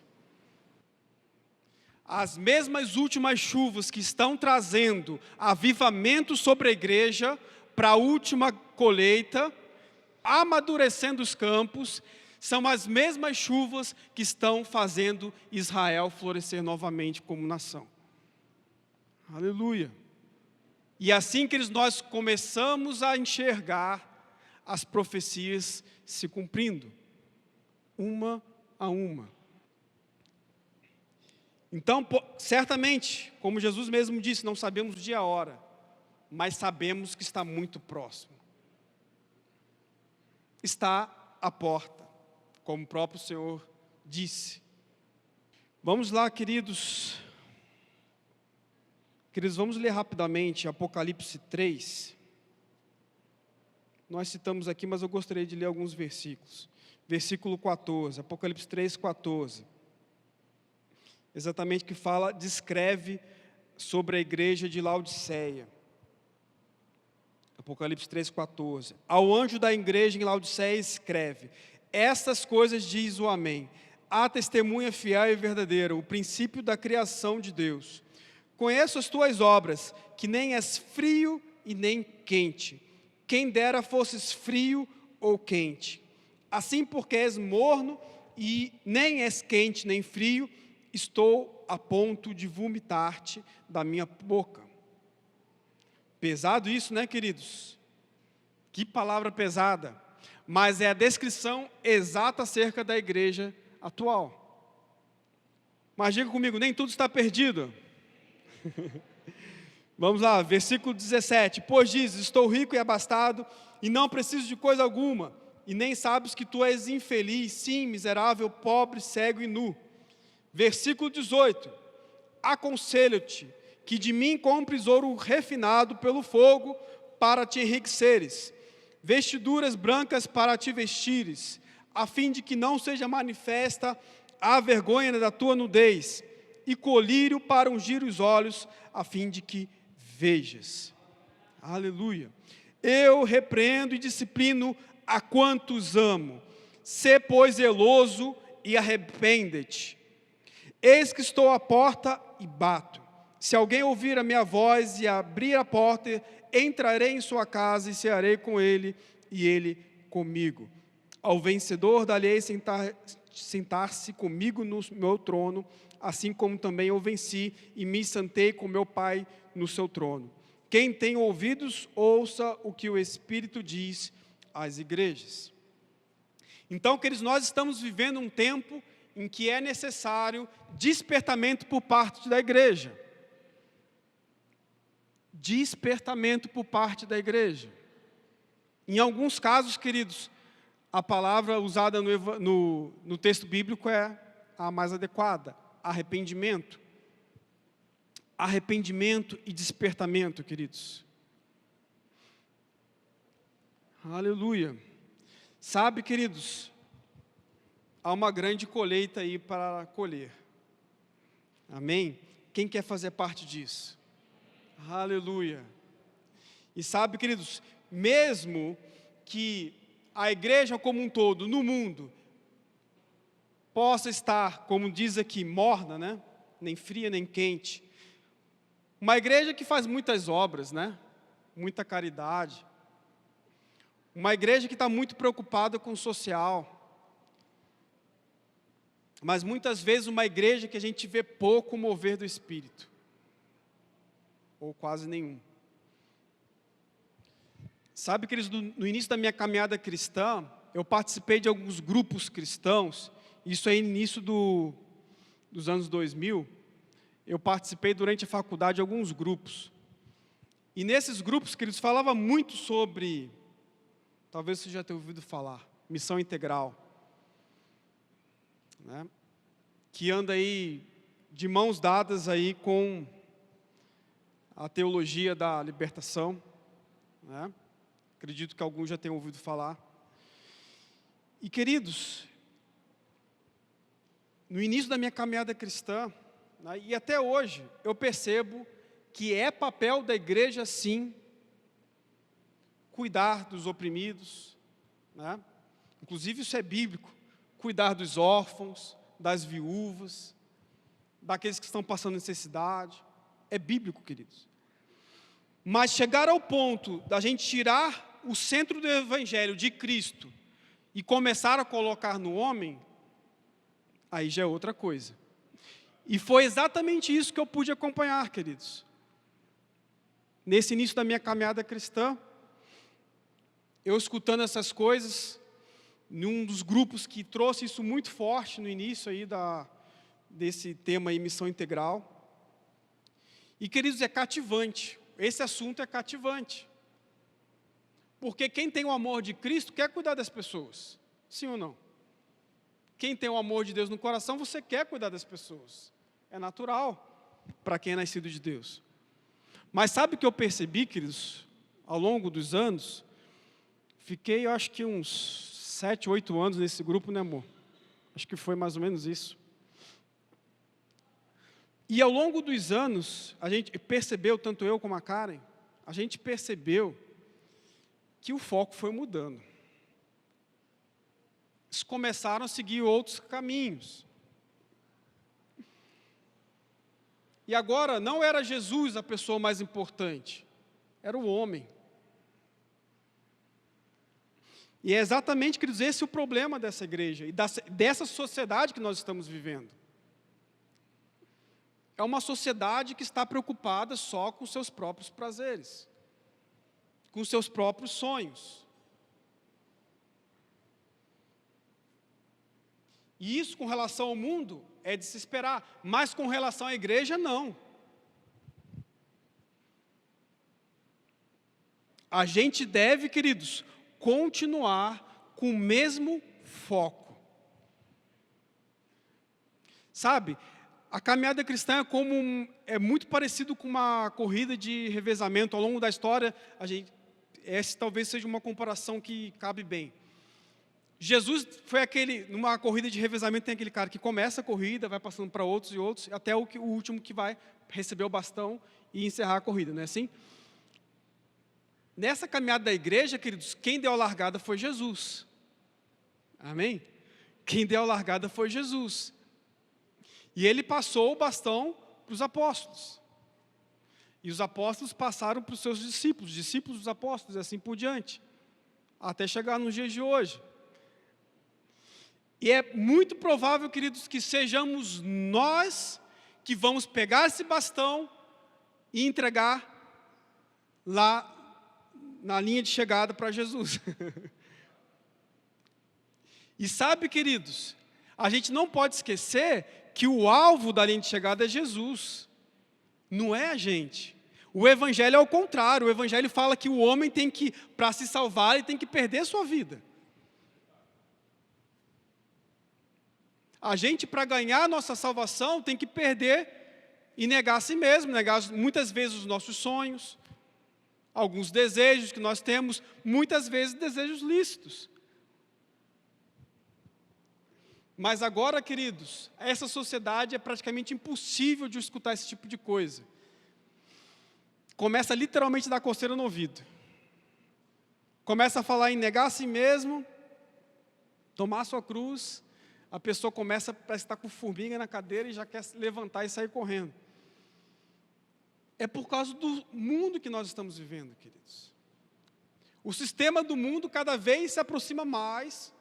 As mesmas últimas chuvas que estão trazendo avivamento sobre a igreja para a última colheita, amadurecendo os campos, são as mesmas chuvas que estão fazendo Israel florescer novamente como nação. Aleluia. E assim que nós começamos a enxergar as profecias se cumprindo, uma a uma. Então, certamente, como Jesus mesmo disse, não sabemos o dia e a hora, mas sabemos que está muito próximo. Está à porta, como o próprio Senhor disse. Vamos lá, queridos. Queridos, vamos ler rapidamente Apocalipse 3. Nós citamos aqui, mas eu gostaria de ler alguns versículos. Versículo 14, Apocalipse 3, 14. Exatamente que fala, descreve sobre a igreja de Laodiceia. Apocalipse 3, 14. Ao anjo da igreja em Laodiceia escreve: estas coisas diz o Amém, a testemunha fiel e verdadeira, o princípio da criação de Deus. Conheço as tuas obras, que nem és frio e nem quente. Quem dera fosses frio ou quente. Assim, porque és morno e nem és quente nem frio, estou a ponto de vomitar-te da minha boca. Pesado isso, né, queridos? Que palavra pesada. Mas é a descrição exata acerca da igreja atual. Mas diga comigo, nem tudo está perdido. Vamos lá, versículo 17. Pois dizes, estou rico e abastado, e não preciso de coisa alguma, e nem sabes que tu és infeliz, sim, miserável, pobre, cego e nu. Versículo 18. Aconselho-te que de mim compres ouro refinado pelo fogo, para te enriqueceres, vestiduras brancas para te vestires, a fim de que não seja manifesta a vergonha da tua nudez, e colírio para ungir os olhos, a fim de que vejas. Aleluia. Eu repreendo e disciplino a quantos amo. Sê, pois, zeloso e arrepende-te. Eis que estou à porta e bato. Se alguém ouvir a minha voz e abrir a porta, entrarei em sua casa e cearei com ele e ele comigo. Ao vencedor darei sentar-se comigo no meu trono, assim como também eu venci e me sentei com meu Pai no seu trono. Quem tem ouvidos, ouça o que o Espírito diz às igrejas. Então, queridos, nós estamos vivendo um tempo em que é necessário despertamento por parte da igreja. Despertamento por parte da igreja. Em alguns casos, queridos, a palavra usada no texto bíblico é a mais adequada: arrependimento. Arrependimento e despertamento, queridos. Aleluia. Sabe, queridos, há uma grande colheita aí para colher. Amém? Quem quer fazer parte disso? Aleluia. E sabe, queridos, mesmo que a igreja como um todo, no mundo, possa estar, como diz aqui, morna, né? Nem fria, nem quente. Uma igreja que faz muitas obras, né? Muita caridade. Uma igreja que está muito preocupada com o social. Mas muitas vezes uma igreja que a gente vê pouco mover do Espírito. Ou quase nenhum. Sabe, queridos, no início da minha caminhada cristã, eu participei de alguns grupos cristãos isso aí no início dos anos 2000, eu participei durante a faculdade de alguns grupos. E nesses grupos, queridos, falava muito sobre, talvez você já tenha ouvido falar, missão integral, né? Que anda aí de mãos dadas aí com a teologia da libertação, né? Acredito que alguns já tenham ouvido falar. E, queridos, no início da minha caminhada cristã, né, e até hoje, eu percebo que é papel da igreja, sim, cuidar dos oprimidos, né? Inclusive isso é bíblico, cuidar dos órfãos, das viúvas, daqueles que estão passando necessidade, é bíblico, queridos. Mas chegar ao ponto da gente tirar o centro do evangelho de Cristo e começar a colocar no homem, aí já é outra coisa. E foi exatamente isso que eu pude acompanhar, queridos. Nesse início da minha caminhada cristã, eu escutando essas coisas, num dos grupos que trouxe isso muito forte no início aí desse tema aí, missão integral. E, queridos, é cativante. Esse assunto é cativante. Porque quem tem o amor de Cristo quer cuidar das pessoas. Sim ou não? Quem tem o amor de Deus no coração, você quer cuidar das pessoas. É natural para quem é nascido de Deus. Mas sabe o que eu percebi, queridos, ao longo dos anos? Fiquei, eu acho que uns 7, 8 anos nesse grupo, né, amor? Acho que foi mais ou menos isso. E ao longo dos anos, a gente percebeu, tanto eu como a Karen, a gente percebeu que o foco foi mudando. Eles começaram a seguir outros caminhos. E agora, não era Jesus a pessoa mais importante, era o homem. E é exatamente, queridos, esse o problema dessa igreja e dessa sociedade que nós estamos vivendo. É uma sociedade que está preocupada só com seus próprios prazeres, com seus próprios sonhos. E isso com relação ao mundo é de se esperar, mas com relação à igreja, não. A gente deve, queridos, continuar com o mesmo foco. Sabe, a caminhada cristã é muito parecido com uma corrida de revezamento. Ao longo da história, essa talvez seja uma comparação que cabe bem. Jesus foi numa corrida de revezamento, tem aquele cara que começa a corrida, vai passando para outros e outros, até o último que vai receber o bastão e encerrar a corrida, não é assim? Nessa caminhada da igreja, queridos, quem deu a largada foi Jesus. Amém? Quem deu a largada foi Jesus. E ele passou o bastão para os apóstolos. E os apóstolos passaram para os seus discípulos dos apóstolos, e assim por diante. Até chegar nos dias de hoje. E é muito provável, queridos, que sejamos nós que vamos pegar esse bastão e entregar lá na linha de chegada para Jesus. E sabe, queridos, a gente não pode esquecer que o alvo da linha de chegada é Jesus, não é a gente. O evangelho é o contrário, o evangelho fala que o homem tem que, para se salvar, ele tem que perder sua vida. A gente, para ganhar a nossa salvação, tem que perder e negar a si mesmo, negar muitas vezes os nossos sonhos, alguns desejos que nós temos, muitas vezes desejos lícitos. Mas agora, queridos, essa sociedade é praticamente impossível de escutar esse tipo de coisa. Começa literalmente a dar coceira no ouvido. Começa a falar em negar a si mesmo, tomar a sua cruz. A pessoa começa a estar com formiga na cadeira e já quer se levantar e sair correndo. É por causa do mundo que nós estamos vivendo, queridos. O sistema do mundo cada vez se aproxima mais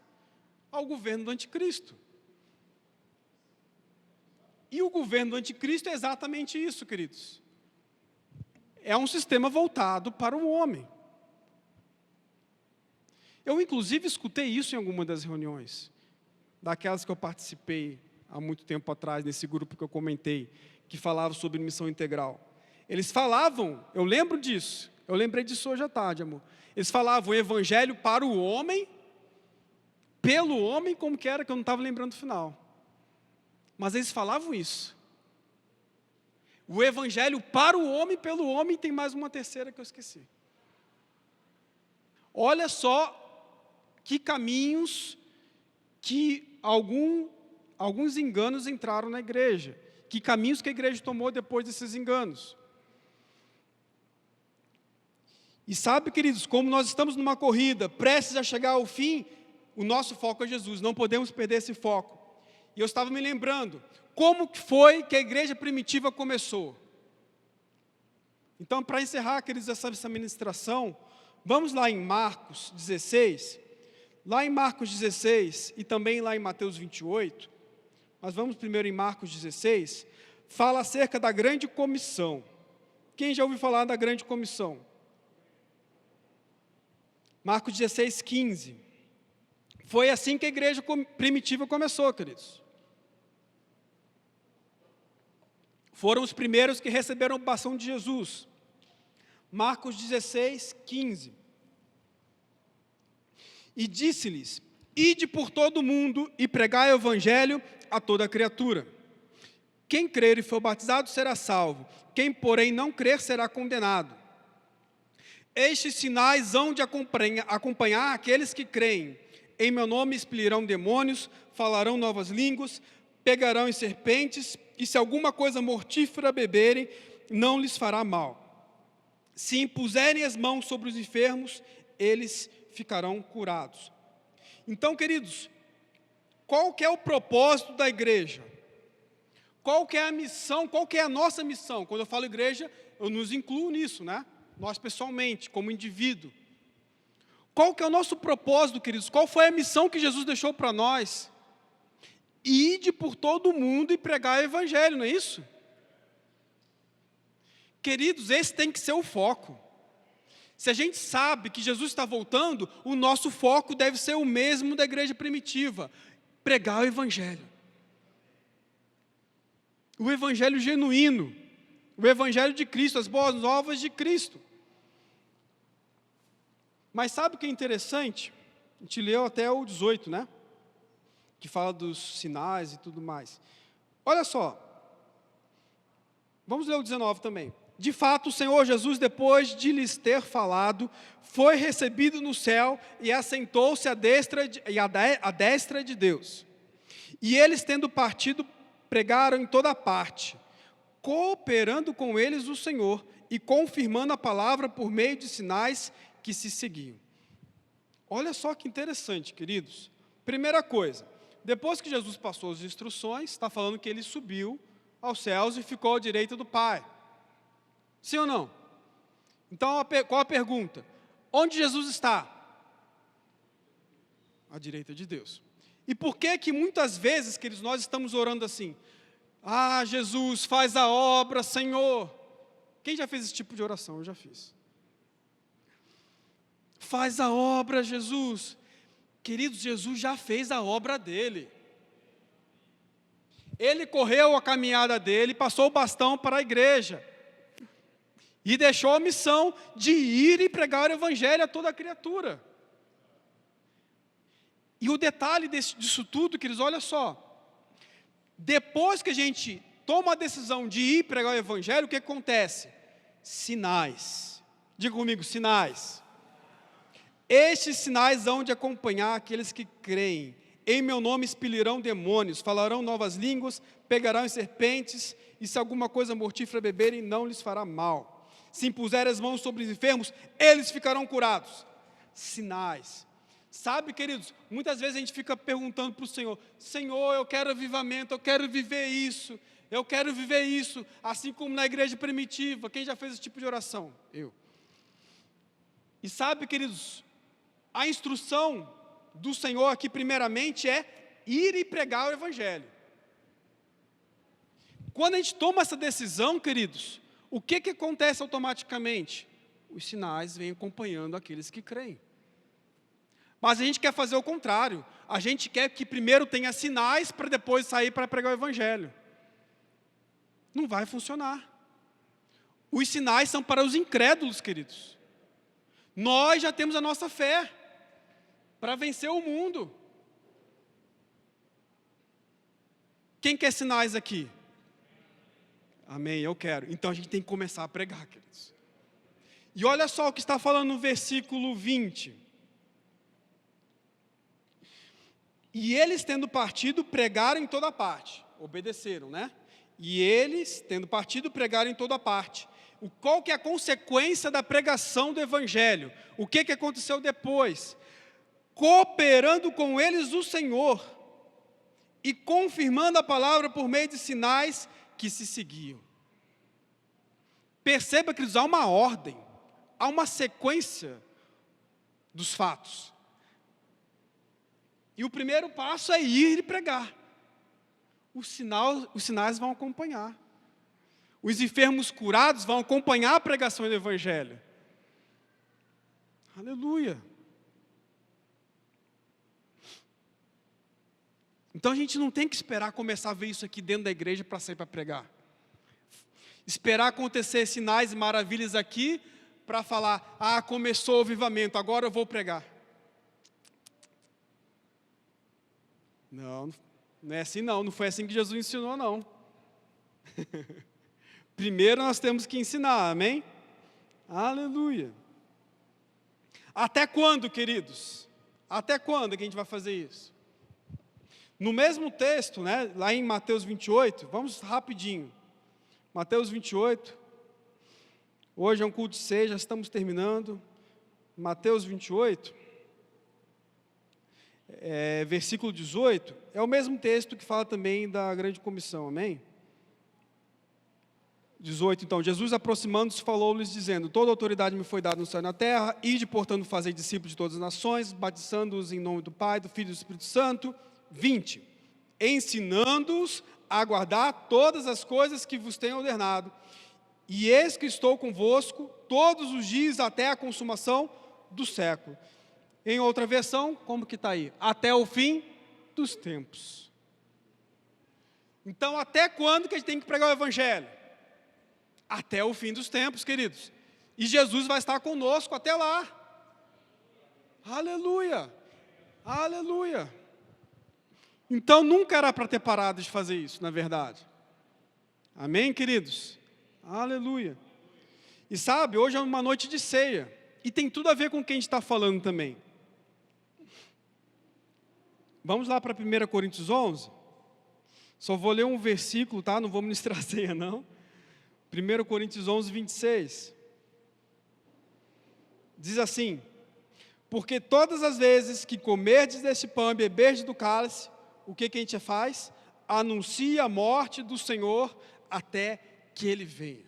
ao governo do anticristo. E o governo do anticristo é exatamente isso, queridos. É um sistema voltado para o homem. Eu, inclusive, escutei isso em alguma das reuniões. daquelas que eu participei há muito tempo atrás, nesse grupo que eu comentei, que falava sobre missão integral. Eles falavam, eu lembro disso, eu lembrei disso hoje à tarde, amor. Eles falavam o evangelho para o homem, pelo homem, como que era, que eu não estava lembrando do final. Mas eles falavam isso. O evangelho para o homem, pelo homem, tem mais uma terceira que eu esqueci. Olha só que caminhos que alguns enganos entraram na igreja. Que caminhos que a igreja tomou depois desses enganos. E sabe, queridos, como nós estamos numa corrida, prestes a chegar ao fim, o nosso foco é Jesus, não podemos perder esse foco. E eu estava me lembrando, como que foi que a igreja primitiva começou? Então, para encerrar, queridos, essa ministração, vamos lá em Marcos 16, lá em Marcos 16 e também lá em Mateus 28, mas vamos primeiro em Marcos 16, fala acerca da grande comissão. Quem já ouviu falar da grande comissão? Marcos 16, 15. Foi assim que a igreja primitiva começou, queridos. Foram os primeiros que receberam a bênção de Jesus. Marcos 16, 15. E disse-lhes: ide por todo o mundo e pregai o evangelho a toda criatura. Quem crer e for batizado será salvo, quem, porém, não crer será condenado. Estes sinais hão de acompanhar aqueles que creem. Em meu nome expelirão demônios, falarão novas línguas, pegarão em serpentes, e se alguma coisa mortífera beberem, não lhes fará mal. Se impuserem as mãos sobre os enfermos, eles ficarão curados. Então, queridos, qual que é o propósito da igreja? Qual que é a missão, qual que é a nossa missão? Quando eu falo igreja, eu nos incluo nisso, né? Nós pessoalmente, como indivíduo. Qual que é o nosso propósito, queridos? Qual foi a missão que Jesus deixou para nós? Ide por todo o mundo e pregar o evangelho, não é isso? Queridos, esse tem que ser o foco. Se a gente sabe que Jesus está voltando, o nosso foco deve ser o mesmo da igreja primitiva: pregar o evangelho. O evangelho genuíno, o evangelho de Cristo, as boas novas de Cristo. Mas sabe o que é interessante? A gente leu até o 18, né? Que fala dos sinais e tudo mais. Olha só. Vamos ler o 19 também. De fato, o Senhor Jesus, depois de lhes ter falado, foi recebido no céu e assentou-se à destra de Deus. E eles, tendo partido, pregaram em toda parte, cooperando com eles o Senhor e confirmando a palavra por meio de sinais que se seguiam. Olha só que interessante, queridos. Primeira coisa, depois que Jesus passou as instruções, está falando que ele subiu aos céus e ficou à direita do Pai. Sim ou não? Então, qual a pergunta? Onde Jesus está? À direita de Deus. E por que muitas vezes, queridos, nós estamos orando assim? Ah, Jesus, faz a obra, Senhor. Quem já fez esse tipo de oração? Eu já fiz. Faz a obra, Jesus. Queridos, Jesus já fez a obra dele. Ele correu a caminhada dele, passou o bastão para a igreja. E deixou a missão de ir e pregar o evangelho a toda a criatura. E o detalhe disso tudo, queridos, olha só. Depois que a gente toma a decisão de ir pregar o evangelho, o que acontece? Sinais. Diga comigo, sinais. Estes sinais hão de acompanhar aqueles que creem. Em meu nome expelirão demônios, falarão novas línguas, pegarão em serpentes, e se alguma coisa mortífera beberem, não lhes fará mal. Se impuserem as mãos sobre os enfermos, eles ficarão curados. Sinais. Sabe, queridos, muitas vezes a gente fica perguntando para o Senhor: Senhor, eu quero avivamento, eu quero viver isso, assim como na igreja primitiva. Quem já fez esse tipo de oração? Eu. E sabe, queridos, a instrução do Senhor aqui primeiramente é ir e pregar o evangelho. Quando a gente toma essa decisão, queridos, o que acontece automaticamente? Os sinais vêm acompanhando aqueles que creem. Mas a gente quer fazer o contrário. A gente quer que primeiro tenha sinais para depois sair para pregar o evangelho. Não vai funcionar. Os sinais são para os incrédulos, queridos. Nós já temos a nossa fé para vencer o mundo. Quem quer sinais aqui? Amém, eu quero. Então a gente tem que começar a pregar, queridos. E olha só o que está falando no versículo 20. E eles, tendo partido, pregaram em toda parte. Obedeceram, né? E eles, tendo partido, pregaram em toda parte. Qual que é a consequência da pregação do evangelho? O que aconteceu depois? Cooperando com eles o Senhor e confirmando a palavra por meio de sinais que se seguiam. Perceba que há uma ordem, há uma sequência dos fatos. E o primeiro passo é ir e pregar. Os sinais vão acompanhar. Os enfermos curados vão acompanhar a pregação do evangelho. Aleluia. Então a gente não tem que esperar começar a ver isso aqui dentro da igreja para sair para pregar. Esperar acontecer sinais e maravilhas aqui para falar, começou o avivamento, agora eu vou pregar. Não é assim não foi assim que Jesus ensinou não. Primeiro nós temos que ensinar, amém? Aleluia. Até quando, queridos? Até quando que a gente vai fazer isso? No mesmo texto, né, lá em Mateus 28, vamos rapidinho. Mateus 28, hoje é um culto de ceia, já estamos terminando. Mateus 28, versículo 18, é o mesmo texto que fala também da grande comissão, amém? 18, então, Jesus aproximando-se falou-lhes dizendo, toda autoridade me foi dada no céu e na terra, ide, portanto, fazer discípulos de todas as nações, batizando-os em nome do Pai, do Filho e do Espírito Santo. 20, ensinando-os a guardar todas as coisas que vos tenho ordenado, e eis que estou convosco todos os dias até a consumação do século. Em outra versão, como que está aí? Até o fim dos tempos. Então, até quando que a gente tem que pregar o evangelho? Até o fim dos tempos, queridos. E Jesus vai estar conosco até lá. Aleluia. Aleluia. Então, nunca era para ter parado de fazer isso, na verdade. Amém, queridos? Aleluia. E sabe, hoje é uma noite de ceia. E tem tudo a ver com o que a gente está falando também. Vamos lá para 1 Coríntios 11. Só vou ler um versículo, tá? Não vou ministrar a ceia, não. 1 Coríntios 11, 26. Diz assim, porque todas as vezes que comerdes deste pão e beberdes do cálice, o que a gente faz? Anuncia a morte do Senhor até que Ele venha.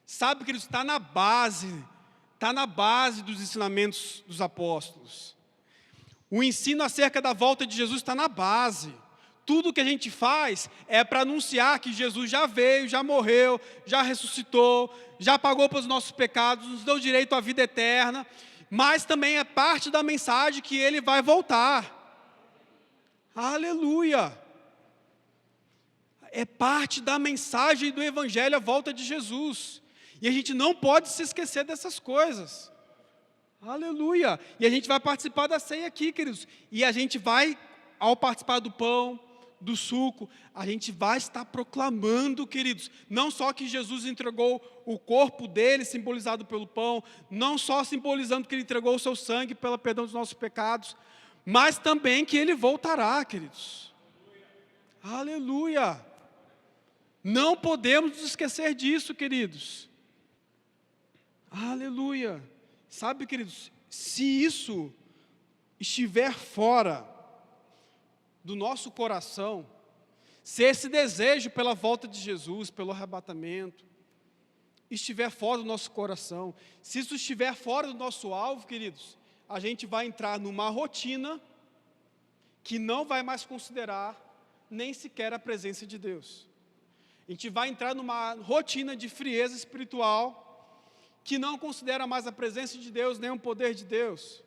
Sabe que Ele está na base dos ensinamentos dos apóstolos. O ensino acerca da volta de Jesus está na base. Tudo que a gente faz é para anunciar que Jesus já veio, já morreu, já ressuscitou, já pagou pelos nossos pecados, nos deu direito à vida eterna, mas também é parte da mensagem que Ele vai voltar. Aleluia! É parte da mensagem do Evangelho a volta de Jesus. E a gente não pode se esquecer dessas coisas. Aleluia! E a gente vai participar da ceia aqui, queridos. E a gente vai, ao participar do pão, do suco, a gente vai estar proclamando, queridos, não só que Jesus entregou o corpo dele, simbolizado pelo pão, não só simbolizando que ele entregou o seu sangue pelo perdão dos nossos pecados, mas também que Ele voltará, queridos. Aleluia! Não podemos nos esquecer disso, queridos. Aleluia! Sabe, queridos, se isso estiver fora do nosso coração, se esse desejo pela volta de Jesus, pelo arrebatamento, estiver fora do nosso coração, se isso estiver fora do nosso alvo, queridos, a gente vai entrar numa rotina que não vai mais considerar nem sequer a presença de Deus. A gente vai entrar numa rotina de frieza espiritual que não considera mais a presença de Deus, nem o poder de Deus.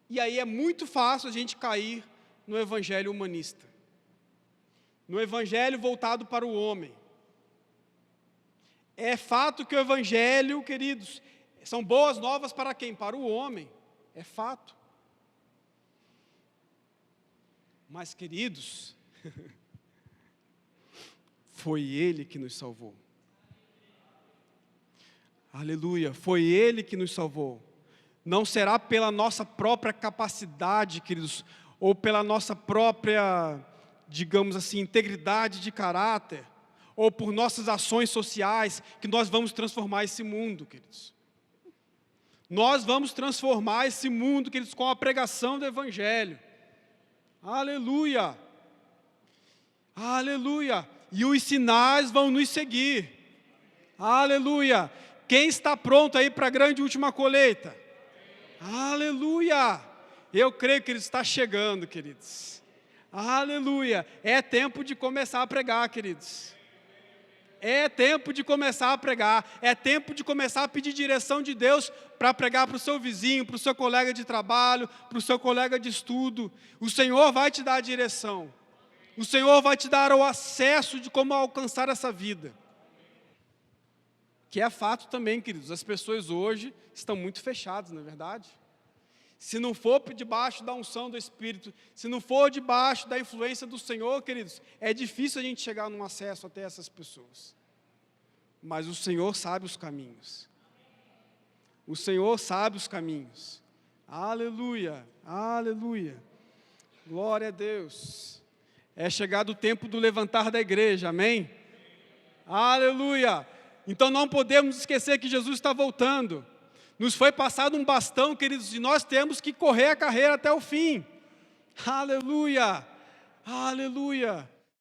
E aí é muito fácil a gente cair no evangelho humanista, no evangelho voltado para o homem. É fato que o evangelho, queridos, são boas novas para quem? Para o homem, é fato. Mas, queridos, foi Ele que nos salvou. Aleluia, foi Ele que nos salvou. Não será pela nossa própria capacidade, queridos, ou pela nossa própria, digamos assim, integridade de caráter, ou por nossas ações sociais, que nós vamos transformar esse mundo, queridos. Nós vamos transformar esse mundo, queridos, com a pregação do Evangelho. Aleluia! Aleluia! E os sinais vão nos seguir. Aleluia! Quem está pronto aí para a grande última colheita? Aleluia! Eu creio que ele está chegando, queridos. Aleluia! É tempo de começar a pregar, queridos. É tempo de começar a pregar. É tempo de começar a pedir direção de Deus para pregar para o seu vizinho, para o seu colega de trabalho, para o seu colega de estudo. O Senhor vai te dar a direção. O Senhor vai te dar o acesso de como alcançar essa vida. Que é fato também, queridos. As pessoas hoje estão muito fechadas, não é verdade? Se não for debaixo da unção do Espírito, se não for debaixo da influência do Senhor, queridos, é difícil a gente chegar num acesso até essas pessoas. Mas o Senhor sabe os caminhos. O Senhor sabe os caminhos. Aleluia, aleluia. Glória a Deus. É chegado o tempo do levantar da igreja, amém? Aleluia. Então não podemos esquecer que Jesus está voltando. Nos foi passado um bastão, queridos, e nós temos que correr a carreira até o fim. Aleluia, aleluia.